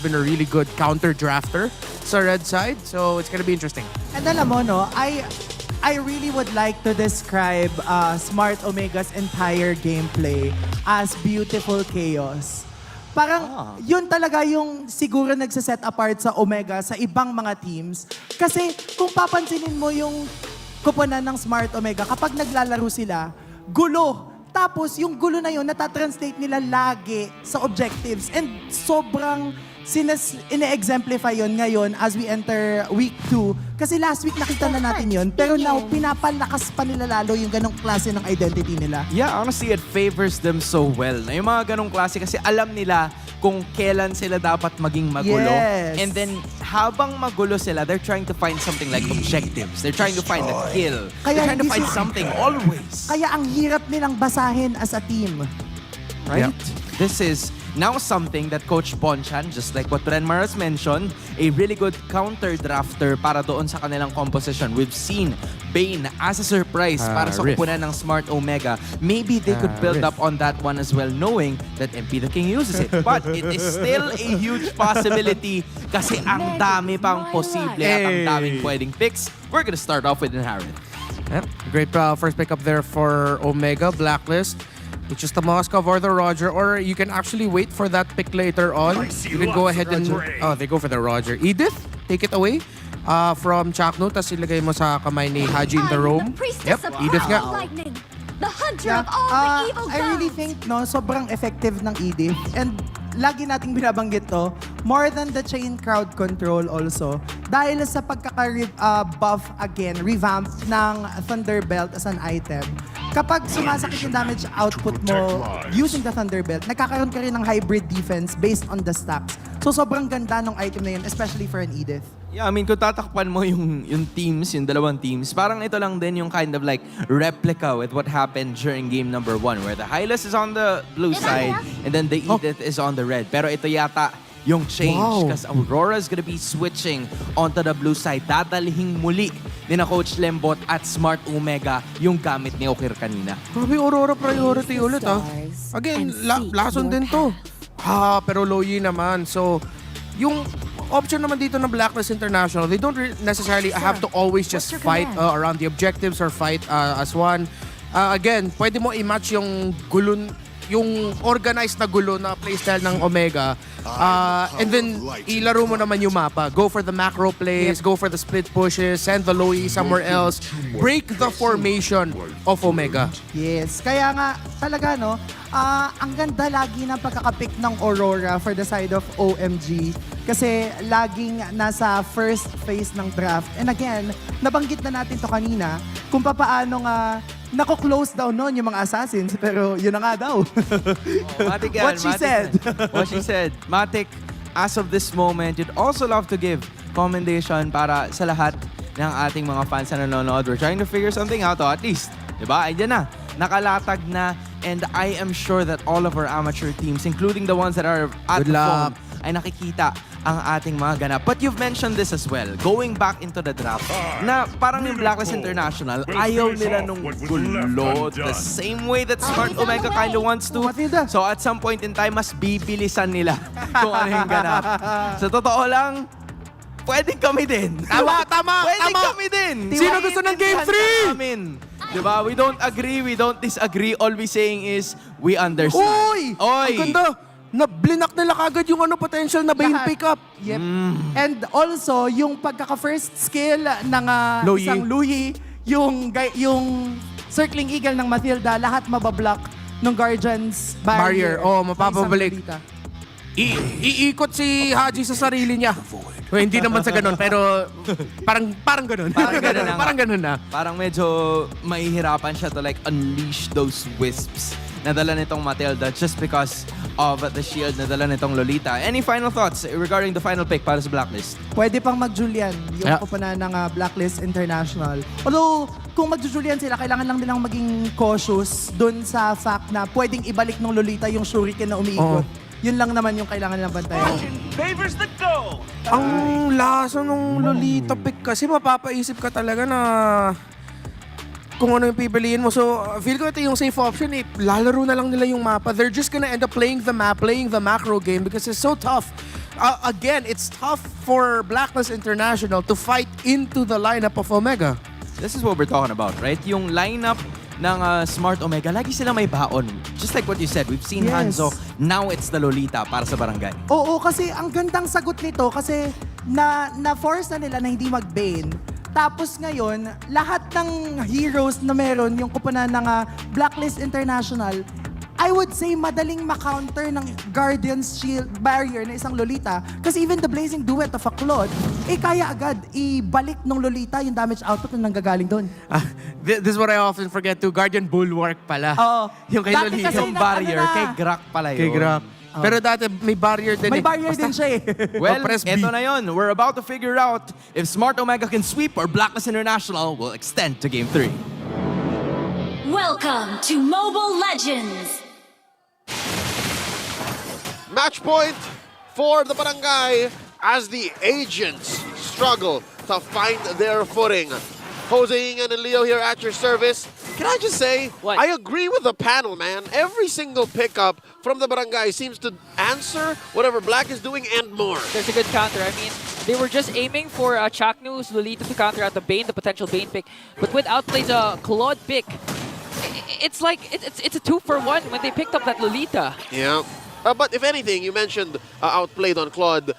been a really good counter drafter sa red side, so it's gonna be interesting. And alam mo, no, I really would like to describe Smart Omega's entire gameplay as beautiful chaos. Parang yun talaga yung siguro nagsaset apart sa Omega sa ibang mga teams. Kasi kung papansinin mo yung kuponan ng Smart Omega, kapag naglalaro sila, gulo. Tapos yung gulo na yun, natatranslate nila lagi sa objectives. And sobrang ine-exemplify yun ngayon as we enter week 2. Kasi last week nakita na natin yun. Pero now, pinapalakas pa nila lalo yung ganong klase ng identity nila. Yeah, honestly, it favors them so well. Na yung mga ganong klase kasi alam nila kung kailan sila dapat maging magulo. Yes. And then, habang magulo sila, they're trying to find something like objectives. They're trying to find a kill. They're trying to find something always. Kaya ang hirap nilang basahin as a team. Right? This is now something that Coach Bonchan, just like what Renmar has mentioned, a really good counter drafter para doon sa kanilang composition. We've seen Bane as a surprise para sa kupunan ng Smart Omega. Maybe they could build up on that one as well, knowing that MP the King uses it. But it is still a huge possibility kasi ang dami pang posible at ang daming pwedeng picks. We're gonna start off with Inherit. Yep. Great first pick up there for Omega, Blacklist. Which is the Moscow or the Roger, or you can actually wait for that pick later on. You can go ahead and... Oh, they go for the Roger. Edith, take it away from Chakno, tas ilagay mo sa kamay ni Haji in the roam. Yep, Edith nga. The hunter of all the evil gods. I really think no, sobrang effective ng Edith. And lagi nating binabanggit to, more than the chain crowd control also. Dahil sa pagkaka-buff again, revamp ng Thunderbelt as an item. Kapag sumasakit yung damage output mo using the Thunderbelt, nagkakaroon ka rin ng hybrid defense based on the stacks. So sobrang ganda ng item na yun, especially for an Edith. Yeah, I mean, kung tatakpan mo yung teams, yung dalawang teams, parang ito lang din yung kind of like replica with what happened during game number 1, where the Hylas is on the blue side and then the Edith is on the red. Pero ito yata yung change because Aurora is gonna be switching onto the blue side. Dadalhing muli ni na Coach Lembot at Smart Omega yung gamit ni Okir kanina. Grabe, Aurora priority ulit Again, lason din to. Pero low yi naman. So, yung option naman dito ng Blacklist International, they don't necessarily have to always just fight around the objectives or fight as one. Again, pwede mo i-match yung gulon, yung organized na gulo na playstyle ng Omega. And then, ilaro mo naman yung mapa. Go for the macro plays, go for the split pushes, send the low E somewhere else. Break the formation of Omega. Yes, kaya nga talaga no, ang ganda lagi ng pagkakapick ng Aurora for the side of OMG. Kasi laging nasa first phase ng draft. And again, nabanggit na natin to kanina kung papaano nga nako-close down noon yung mga assassins, pero yun na nga daw. Matik yan, What she said. What she said. Matik, as of this moment, you'd also love to give commendation para sa lahat ng ating mga fans na nanonood. We're trying to figure something out, at least. Diba? Ayan na. Nakalatag na. And I am sure that all of our amateur teams, including the ones that are at the phone, ay nakikita ang ating mga ganap. But you've mentioned this as well, going back into the draft, na parang yung Blacklist International, ayaw nila nung gulo the same way that Smart Omega kind of wants to. So at some point in time, mas bibilisan nila kung ano yung ganap. Sa totoo lang, pwedeng kami din. Tama! Pwedeng kami din. Sino gusto ng Game 3? Diba? We don't agree, we don't disagree. All we saying is, we understand. Oy! Ang ganda! Blinak nila kagad yung potential na Bane pickup. Yep. And also, yung pagkaka-first skill ng isang Louis, yung Circling Eagle ng Mathilda, lahat mabablock ng Guardian's Barrier. Mapapabalik. Iikot si Haji sa sarili niya. Hindi naman sa ganun, pero parang ganun. Parang ganun na. Parang medyo mahihirapan siya to like unleash those wisps na dala nitong Matilda just because of the shield na dala nitong Lolita. Any final thoughts regarding the final pick para sa Blacklist? Pwede pang mag-Julian yung kupunan ng Blacklist International. Although, kung mag-Julian sila, kailangan lang nilang maging cautious dun sa fact na pwedeng ibalik ng Lolita yung shuriken na umiikot. Yun lang naman yung kailangan nilang bantayan. Favors the goal. Ang lasa ng Lolita pick kasi mapapaisip ka talaga na kung ano yung pipiliin mo. So, feel ko ito yung safe option eh. Lalaro na lang nila yung mapa. They're just gonna end up playing the map, playing the macro game because it's so tough again, it's tough for Blacklist International to fight into the lineup of Omega. This is what we're talking about, right? Yung lineup ng Smart Omega, lagi silang may baon. Just like what you said, we've seen Yes. Hanzo, now it's the Lolita para sa barangay. Oo, kasi ang gandang sagot nito kasi na-force na nila na hindi mag-bane. Tapos ngayon, lahat ng heroes na meron, yung kupunan ng Blacklist International, I would say madaling ma-counter ng Guardian's Shield barrier na isang Lolita. Kasi even the Blazing Duet of a Claude, kaya agad ibalik ng Lolita yung damage output na nanggagaling doon. This is what I often forget too. Guardian Bulwark pala. Oo. Yung kay Dati Lolita. kasi Yung na- barrier, ano na, kay Grak pala yun. Kay Grab. Pero dati may barrier din. may barrier din siya eh. Well, Press B. eto na yun. We're about to figure out if Smart Omega can sweep or Blacklist International will extend to Game 3. Welcome to Mobile Legends. Match point for the Barangay as the agents struggle to find their footing. Jose Ingan and Leo here at your service. Can I just say, What? I agree with the panel, man. Every single pickup from the Barangay seems to answer whatever Black is doing and more. There's a good counter. I mean, they were just aiming for Chaknu's Lolita to counter out the Bane, the potential Bane pick. But with Outplay's Claude pick, it's like, it's a 2-for-1 when they picked up that Lolita. Yeah. But if anything, you mentioned outplayed on Claude.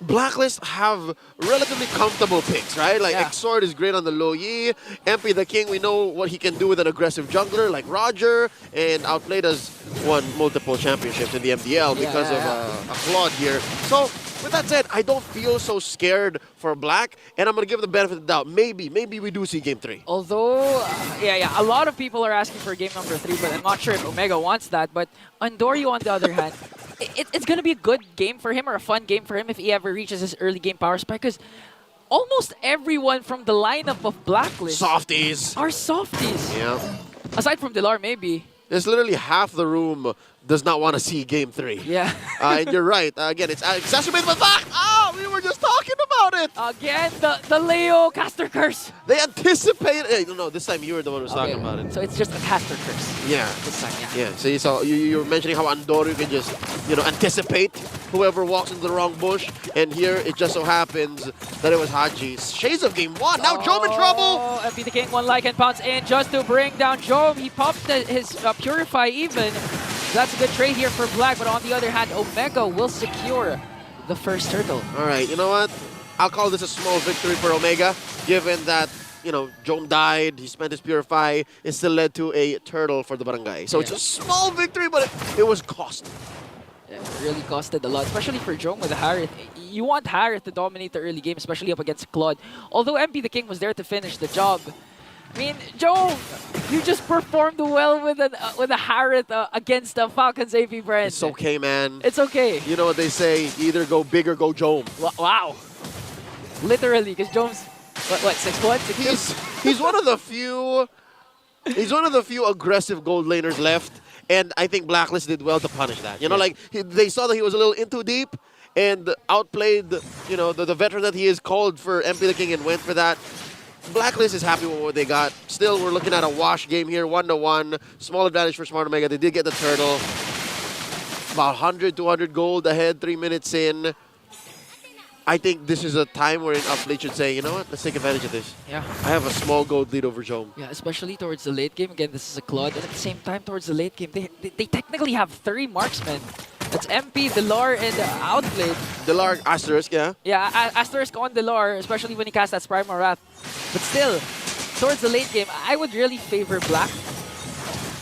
Blacklist have relatively comfortable picks, right? Like Yeah. Exord is great on the low Yi. MP the King, we know what he can do with an aggressive jungler like Roger. And Outplayed has won multiple championships in the MPL because of a Claude here. So with that said, I don't feel so scared for Black, and I'm gonna give the benefit of the doubt. Maybe we do see Game 3. Although, a lot of people are asking for game number 3, but I'm not sure if Omega wants that. But Andoryu, on the other hand, it's going to be a good game for him or a fun game for him if he ever reaches his early game power spike, because almost everyone from the lineup of Blacklist Softies. are softies. Yeah. Aside from Delar, maybe. There's literally half the room does not want to see Game 3. Yeah. And you're right. Again, it's exacerbated by the fact. We were just talking about it. Again, the Leo caster curse. They anticipate. Hey, no, this time you were the one who was talking Okay, about it. So it's just a caster curse Yeah. this time, yeah. Yeah. So you were mentioning how Andoryu can just, anticipate whoever walks into the wrong bush. And here it just so happens that it was Haji. Shades of Game 1. Now Jome in trouble. Oh, MP the King, one like and pounce in just to bring down Jome. He popped his Purify even. That's a good trade here for Black, but on the other hand, Omega will secure the first turtle. All right. You know what? I'll call this a small victory for Omega, given that, Jome died, he spent his Purify, it still led to a turtle for the Barangay. So it's a small victory, but it was costly. Yeah, it really costed a lot, especially for Jome with Harith. You want Harith to dominate the early game, especially up against Claude. Although MP the King was there to finish the job. I mean, Jome, you just performed well with a Harith against the Falcons AP brand. It's okay, man. It's okay. You know what they say, either go big or go Jome. Wow. Literally, because Jome's, what 6'1", 6'2"? He's one of the few aggressive gold laners left, and I think Blacklist did well to punish that. They saw that he was a little in too deep and outplayed, the veteran that he is, called for MP the King and went for that. Blacklist is happy with what they got. Still, we're looking at a wash game here, 1-1. Small advantage for Smart Omega. They did get the turtle. About 100, 200 gold ahead, 3 minutes in. I think this is a time where Uplead should say, you know what, let's take advantage of this. Yeah. I have a small gold lead over Jome. Yeah, especially towards the late game. Again, this is a Claude. And at the same time, towards the late game, they technically have 3 marksmen. That's MP, Delar, and Outplayed. Delar Asterisk, yeah? Yeah, Asterisk on Delar, especially when he casts that Primal Wrath. But still, towards the late game, I would really favor Black.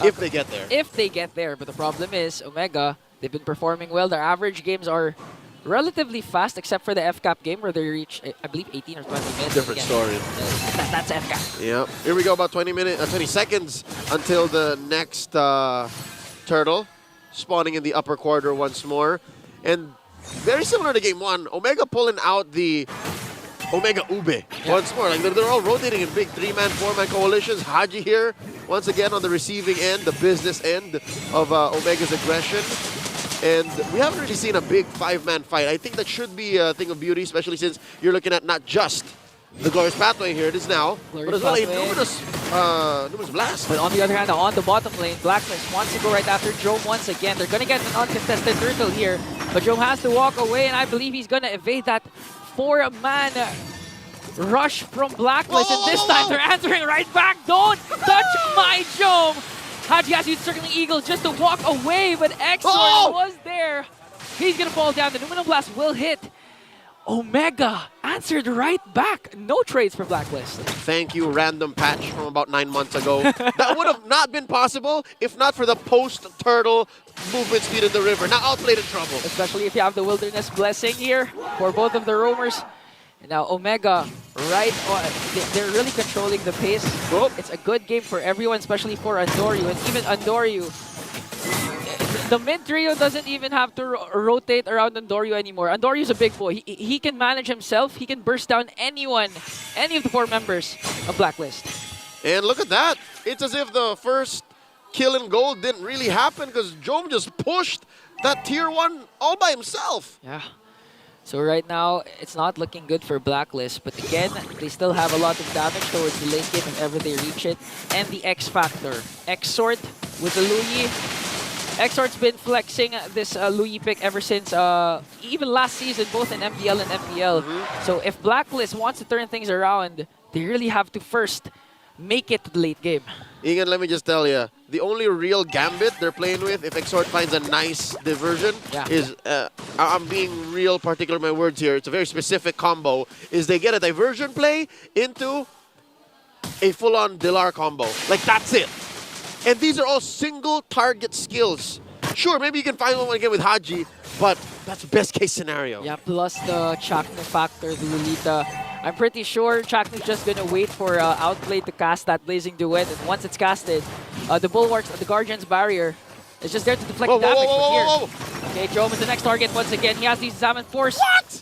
If they get there. If they get there. But the problem is, Omega, they've been performing well. Their average games are relatively fast, except for the FCAP game where they reach, I believe, 18 or 20 minutes. Different story. That's FCAP. Yeah. Here we go, about 20 seconds until the next turtle. Spawning in the upper quarter once more. And very similar to game 1, Omega pulling out the Omega Ube once more. Like they're all rotating in big 3-man, 4-man coalitions. Haji here, once again on the receiving end, the business end of Omega's aggression. And we haven't really seen a big 5-man fight. I think that should be a thing of beauty, especially since you're looking at not just the Glorious Pathway here, it is now, but as well a numerous blast. But on the other hand, on the bottom lane, Blacklist wants to go right after Jome once again. They're going to get an uncontested turtle here. But Joe has to walk away, and I believe he's gonna evade that 4-man rush from Blacklist. And this time they're answering right back. Don't touch my Joe. Haji has used Circling Eagle just to walk away, but Exor was there. He's gonna fall down. The Numinum Blast will hit. Omega answered right back. No trades for Blacklist. Thank you, random patch from about 9 months ago. That would have not been possible if not for the post-turtle movement speed in the river. Now outplayed in trouble. Especially if you have the Wilderness Blessing here for both of the roamers. And now Omega, right on, they're really controlling the pace. It's a good game for everyone, especially for Andoryu. And even Andoryu, the mid trio doesn't even have to rotate around Andoryu anymore. Andoryu's a big boy. He can manage himself. He can burst down anyone, any of the 4 members of Blacklist. And look at that. It's as if the first kill in gold didn't really happen because Jom just pushed that tier 1 all by himself. Yeah. So right now, it's not looking good for Blacklist. But again, they still have a lot of damage towards the late game if ever they reach it. And the X Factor. Exort with the Luyi. Exort's been flexing this Luyi pick ever since even last season, both in MPL and MPL. So if Blacklist wants to turn things around, they really have to first make it to the late game. Ian, let me just tell you, the only real gambit they're playing with, if Exort finds a nice diversion, is, I'm being real particular with my words here, it's a very specific combo, is they get a diversion play into a full-on Dilar combo. Like, that's it. And these are all single target skills. Sure, maybe you can find one again with Haji, but that's the best case scenario. Yeah, plus the Chaknu factor, the Lolita. I'm pretty sure Chaknu's just gonna wait for Outplay to cast that Blazing Duet, and once it's casted, the Bulwarks, the Guardian's Barrier is just there to deflect damage from here. Okay, Jome is the next target once again. He has the Examine Force. What?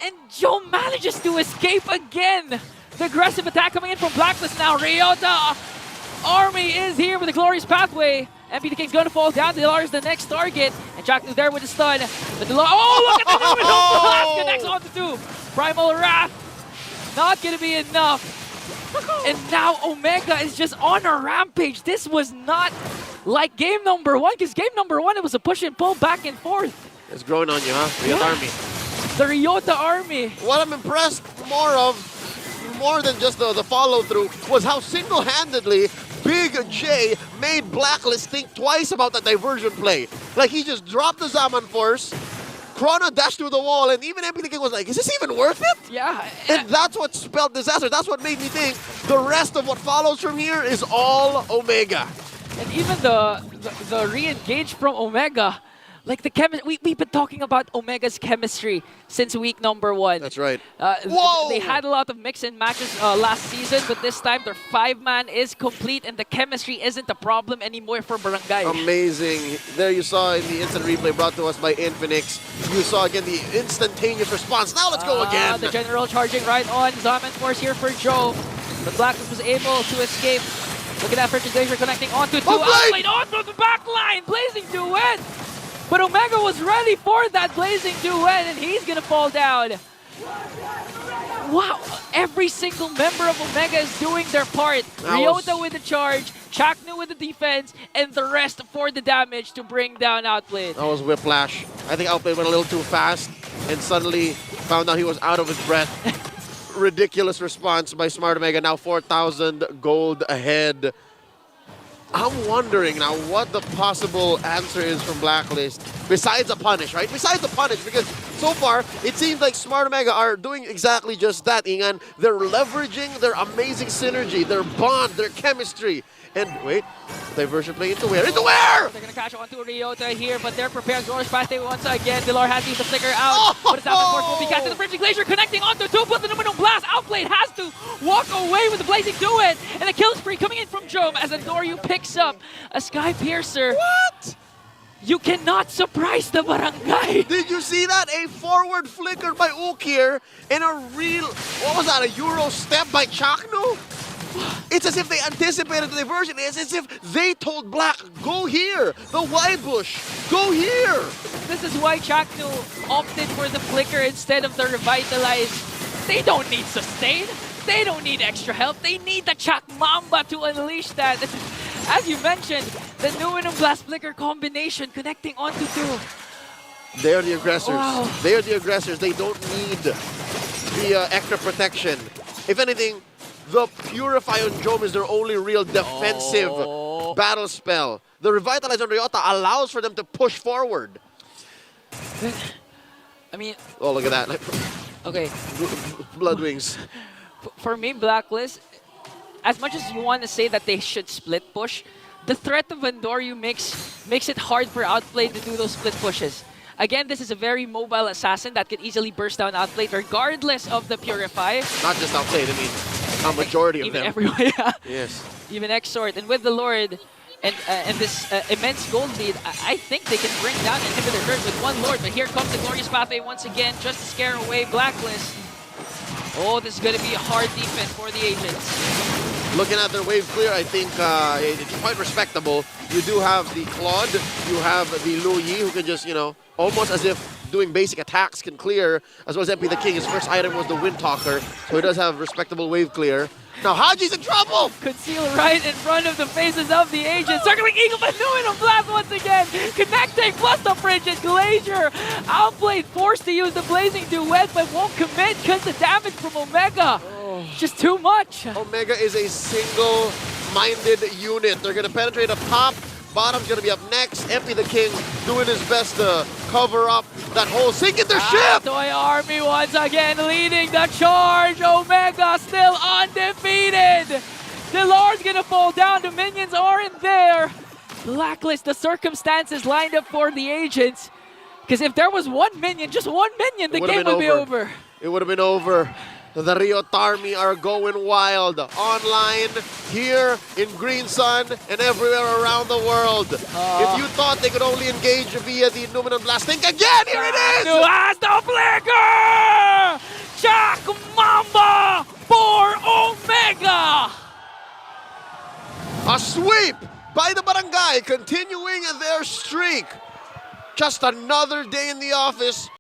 And Jome manages to escape again. The aggressive attack coming in from Blacklist now. Ryota Army is here with a glorious pathway. MP the King's gonna fall down. Dilar is the next target. And Chaknu there with the stun. But Dilar, look at the Numinum Blast connects onto 2. Primal Wrath. Not gonna be enough. And now Omega is just on a rampage. This was not like game number 1, because game number 1, it was a push and pull back and forth. It's growing on you, huh? Ryota Army. The Ryota Army. What I'm impressed more than just the follow-through, was how single-handedly Big J made Blacklist think twice about that diversion play. Like, he just dropped the Zaman Force, Chrono dashed through the wall, and even MP the King was like, is this even worth it? Yeah. And that's what spelled disaster. That's what made me think the rest of what follows from here is all Omega. And even the re-engage from Omega, like the chemistry, we've been talking about Omega's chemistry since week number 1. That's right. Whoa! They had a lot of mix and matches last season, but this time their 5-man is complete and the chemistry isn't a problem anymore for Barangay. Amazing. There you saw in the instant replay brought to us by Infinix. You saw again the instantaneous response. Now let's go again. The General charging right on. Zaman Force here for Joe. But Blacklist was able to escape. Look at that Frigid Glacier connecting onto 2. Outplayed onto the back line. Blazing Duet. But Omega was ready for that Blazing Duet, and he's gonna fall down. Wow, every single member of Omega is doing their part. Ryota with the charge, Chaknu with the defense, and the rest for the damage to bring down Outplayed. That was Whiplash. I think Outplayed went a little too fast and suddenly found out he was out of his breath. Ridiculous response by Smart Omega, now 4,000 gold ahead. I'm wondering now what the possible answer is from Blacklist, besides a punish, right? Besides the punish, because so far, it seems like Smart Omega are doing exactly just that, Ingan. They're leveraging their amazing synergy, their bond, their chemistry. And wait, diversion play into where? Into where? They're gonna catch onto Ryota here, but they're prepared. Glorious Pathway once again. Dilar has to use the flicker out. But it's out of course will be casted. The Frigid Glacier connecting onto 2, but the Numinum Blast. Outplayed has to walk away with the Blazing Duet. And a kill spree coming in from Jome as Andoryu picks up a Sky Piercer. What? You cannot surprise the Barangay. Did you see that? A forward flicker by Ukir and a real, what was that, a Euro step by Chaknu? It's as if they anticipated the diversion. It's as if they told Black, go here. The wide bush, go here. This is why Chaknu opted for the flicker instead of the revitalize. They don't need sustain. They don't need extra help. They need the Chak Mamba to unleash that. As you mentioned, the Numinum Blast Flicker combination connecting onto 2. They are the aggressors. Wow. They are the aggressors. They don't need the extra protection. If anything, the Purify on Jome is their only real defensive battle spell. The Revitalize on Ryota allows for them to push forward. I mean, Oh, look at that. okay. Blood Wings. For me, Blacklist, as much as you want to say that they should split push, the threat of Vandorio makes it hard for Outplay to do those split pushes. Again, this is a very mobile assassin that could easily burst down Outplay regardless of the Purify. Not just Outplayed, I mean, a majority of Even them. everyone, yeah. Yes. Even Exort. And with the Lord and this immense gold lead, I think they can bring down Inhibitor Herd with one Lord. But here comes the Glorious Pathway once again, just to scare away Blacklist. Oh, this is going to be a hard defense for the Agents. Looking at their wave clear, I think it's quite respectable. You do have the Claude, you have the Lu Yi, who can just, you know, almost as if doing basic attacks can clear, as well as MP the King. His first item was the Wind Talker, so he does have respectable wave clear. Now Haji's in trouble! Conceal right in front of the faces of the Agents. Circling Eagle, but doing a blast once again. Connecting plus the Frigid Glacier. Outplayed, forced to use the Blazing Duet, but won't commit because the damage from Omega. Just too much. Omega is a single-minded unit. They're gonna penetrate up top. Bottom's gonna be up next. MP the King doing his best to cover up that hole. Sink in their ship! Toy Army once again leading the charge. Omega still undefeated. The Lord's gonna fall down. The minions aren't there. Blacklist, the circumstances lined up for the Agents. Because if there was one minion, just one minion, the game would be over. It would have been over. The Riot Army are going wild. Online, here, in Green Sun, and everywhere around the world. If you thought they could only engage via the Numinous Blast, think again! Here it is! Who has the flicker? Jack Mamba for Omega! A sweep by the Barangay, continuing their streak. Just another day in the office